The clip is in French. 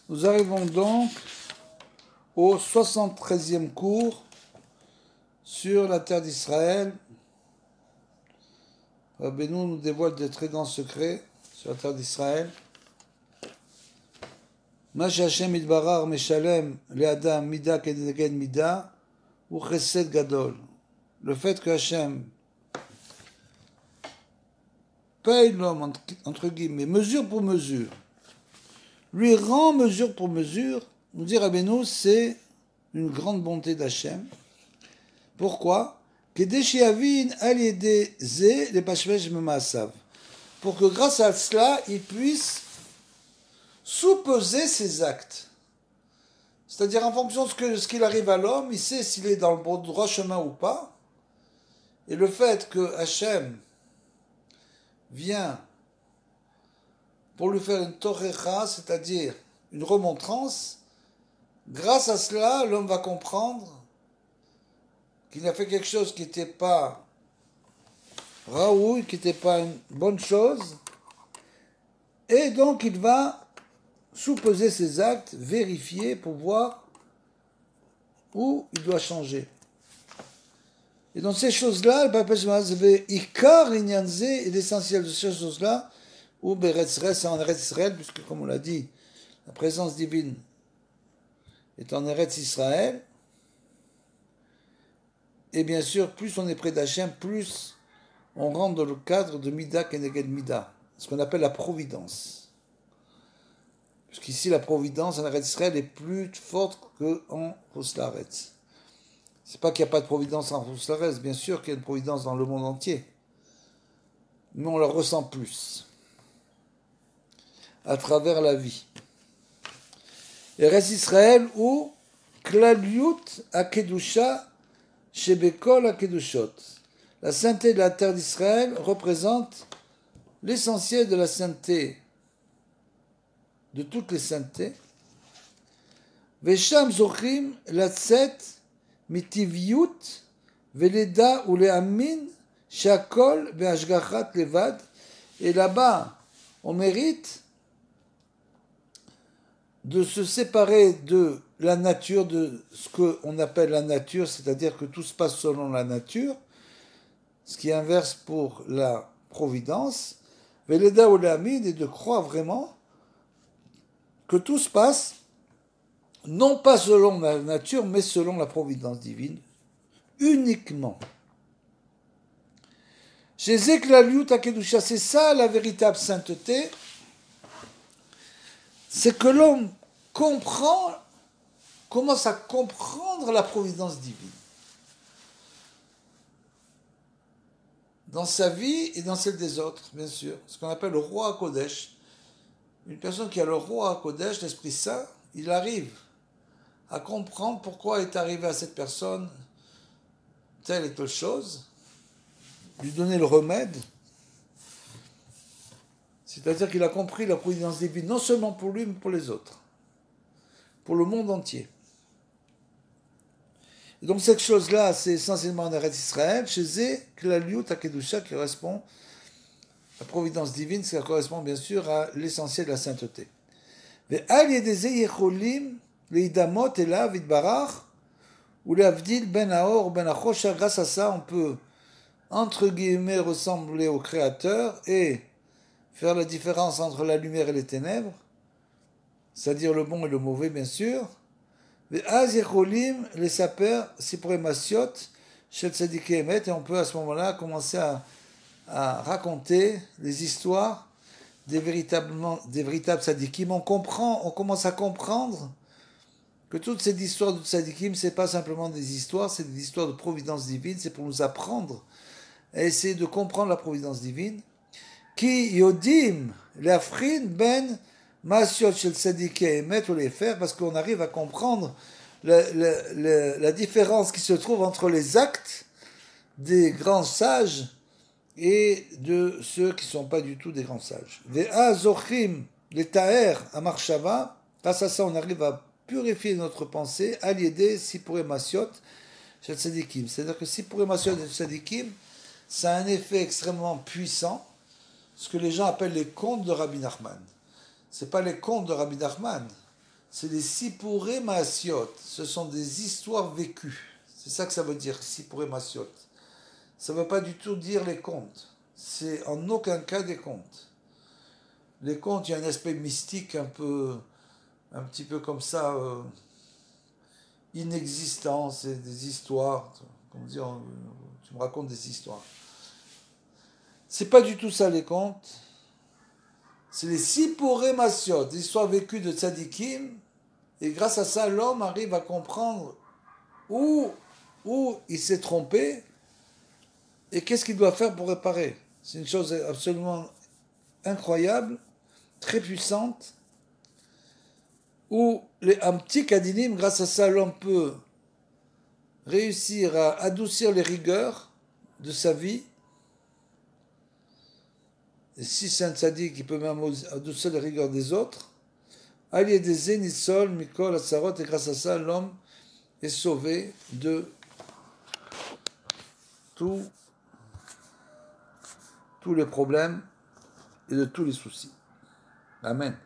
Nous arrivons donc au 73e cours sur la terre d'Israël. Rabbeinu nous dévoile de très grands secrets sur la terre d'Israël. Ma Hashem idbarar meshalem le'adam mida keneged mida ou chesed gadol. Le fait que Hashem paye l'homme, entre guillemets, mesure pour mesure, lui rend mesure pour mesure, nous dit Rabbeinu, c'est une grande bonté d'Hachem. Pourquoi? Pour que grâce à cela, il puisse sous-peser ses actes. C'est-à-dire en fonction de ce qu'il arrive à l'homme, il sait s'il est dans le bon droit chemin ou pas. Et le fait que Hachem vient pour lui faire une torecha, c'est-à-dire une remontrance, grâce à cela, l'homme va comprendre qu'il a fait quelque chose qui n'était pas raoul, qui n'était pas une bonne chose, et donc il va sous-peser ses actes, vérifier pour voir où il doit changer. Et dans ces choses-là, le Papa Ikar Inyanze est l'essentiel de ces choses-là, ou Beretz Israël, c'est en Eretz Israël, puisque comme on l'a dit, la présence divine est en Eretz Israël. Et bien sûr, plus on est près d'Hachem, plus on rentre dans le cadre de Mida Keneged Mida, ce qu'on appelle la providence. Puisqu'ici, la providence en Eretz Israël est plus forte qu'en Huslaretz. C'est pas qu'il n'y a pas de providence en Huslaretz, bien sûr qu'il y a une providence dans le monde entier. Mais on la ressent plus à travers la vie. Eretz Israël ou Klaliut Akedusha Shebekol Akedushot. La sainteté de la terre d'Israël représente l'essentiel de la sainteté, de toutes les saintetés. Vesham zochim latzet mitiviut veleda ou leamin shakol beashgachat levad. Et là-bas, on mérite de se séparer de la nature, de ce qu'on appelle la nature, c'est-à-dire que tout se passe selon la nature, ce qui est inverse pour la providence, Veleda ou l'amid, et de croire vraiment que tout se passe non pas selon la nature, mais selon la providence divine, uniquement. Chez Zeklaliut Akedusha, c'est ça la véritable sainteté, c'est que l'homme commence à comprendre la providence divine dans sa vie et dans celle des autres, bien sûr. Ce qu'on appelle le roi HaKodesh. Une personne qui a le roi HaKodesh, l'Esprit Saint, il arrive à comprendre pourquoi est arrivé à cette personne telle et telle chose, lui donner le remède. C'est-à-dire qu'il a compris la providence divine, non seulement pour lui, mais pour les autres. Pour le monde entier. Et donc cette chose-là, c'est essentiellement en Eretz Israël, chez Zé, Klaliut Akedusha, qui correspond à la providence divine, ça correspond bien sûr à l'essentiel de la sainteté. Ve'al yedeze yecholim leidamot elav itbarach ou leavdil ben haor ben hachosha. Grâce à ça, on peut, entre guillemets, ressembler au Créateur et faire la différence entre la lumière et les ténèbres, c'est-à-dire le bon et le mauvais, bien sûr. Et on peut à ce moment-là commencer à raconter les histoires des véritables tzadikim. On commence à comprendre que toutes ces histoires de tzadikim, c'est pas simplement des histoires, c'est des histoires de providence divine, c'est pour nous apprendre à essayer de comprendre la providence divine. Ki yodim l'afrin ben Masiot shel tzadikei emet ou les faire, parce qu'on arrive à comprendre la différence qui se trouve entre les actes des grands sages et de ceux qui ne sont pas du tout des grands sages. Ve'a zochim les taher amarshava, grâce à ça on arrive à purifier notre pensée, à l'aider sipurei masiot shel tzadikim. C'est-à-dire que sipurei masiot shel tzadikim, ça a un effet extrêmement puissant, ce que les gens appellent les contes de Rabbi Nachman. Ce n'est pas les contes de Rabbi Nachman, c'est les Sipurei Maasiot. Ce sont des histoires vécues. C'est ça que ça veut dire, Sipurei Maasiot. Ça ne veut pas du tout dire les contes. C'est en aucun cas des contes. Les contes, il y a un aspect mystique un petit peu comme ça, inexistant. C'est des histoires. Comme dire, tu me racontes des histoires. C'est pas du tout ça les contes. C'est les Sipurei Maasiot, des histoires vécues de tzadikim. Et grâce à ça, l'homme arrive à comprendre où il s'est trompé et qu'est-ce qu'il doit faire pour réparer. C'est une chose absolument incroyable, très puissante, où un petit kadinim, grâce à ça, l'homme peut réussir à adoucir les rigueurs de sa vie. Et si c'est un tzaddik, il peut même adoucir les rigueurs des autres. Allié des zénissol, mikol, asarot, et grâce à ça, l'homme est sauvé de tous les problèmes et de tous les soucis. Amen.